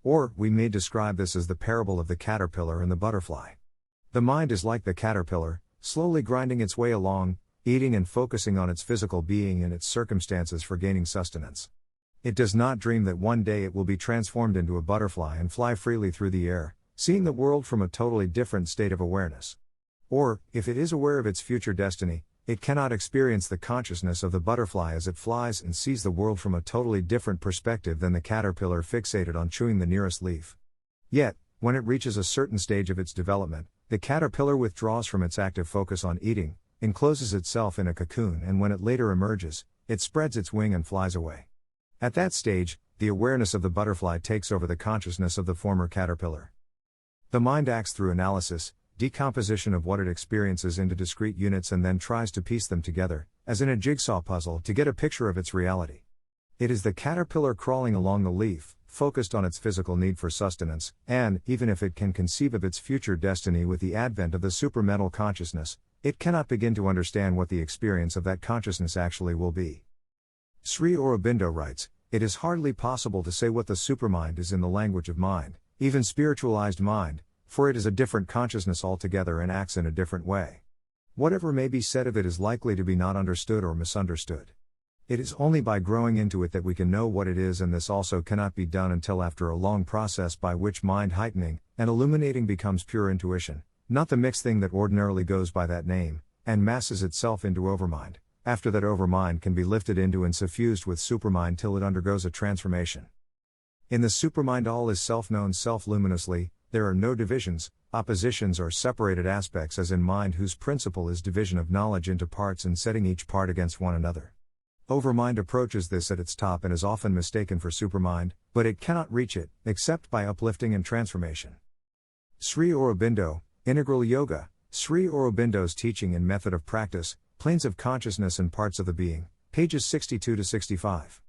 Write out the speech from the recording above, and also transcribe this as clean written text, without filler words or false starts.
Or, we may describe this as the parable of the caterpillar and the butterfly. The mind is like the caterpillar, slowly grinding its way along, eating and focusing on its physical being and its circumstances for gaining sustenance. It does not dream that one day it will be transformed into a butterfly and fly freely through the air, seeing the world from a totally different state of awareness. Or, if it is aware of its future destiny, it cannot experience the consciousness of the butterfly as it flies and sees the world from a totally different perspective than the caterpillar fixated on chewing the nearest leaf. Yet, when it reaches a certain stage of its development, the caterpillar withdraws from its active focus on eating, encloses itself in a cocoon, and when it later emerges, it spreads its wing and flies away. At that stage, the awareness of the butterfly takes over the consciousness of the former caterpillar. The mind acts through analysis, decomposition of what it experiences into discrete units, and then tries to piece them together, as in a jigsaw puzzle, to get a picture of its reality. It is the caterpillar crawling along the leaf, focused on its physical need for sustenance, and, even if it can conceive of its future destiny with the advent of the supramental consciousness, it cannot begin to understand what the experience of that consciousness actually will be. Sri Aurobindo writes, "It is hardly possible to say what the supermind is in the language of mind, even spiritualized mind, for it is a different consciousness altogether and acts in a different way. Whatever may be said of it is likely to be not understood or misunderstood. It is only by growing into it that we can know what it is, and this also cannot be done until after a long process by which mind heightening and illuminating becomes pure intuition, not the mixed thing that ordinarily goes by that name, and masses itself into overmind. After that, overmind can be lifted into and suffused with supermind till it undergoes a transformation. In the supermind, all is self-known self-luminously. There are no divisions, oppositions, or separated aspects as in mind, whose principle is division of knowledge into parts and setting each part against one another. Overmind approaches this at its top and is often mistaken for supermind, but it cannot reach it, except by uplifting and transformation." Sri Aurobindo, Integral Yoga, Sri Aurobindo's teaching and method of practice, Planes of Consciousness and Parts of the Being, pages 62 to 65.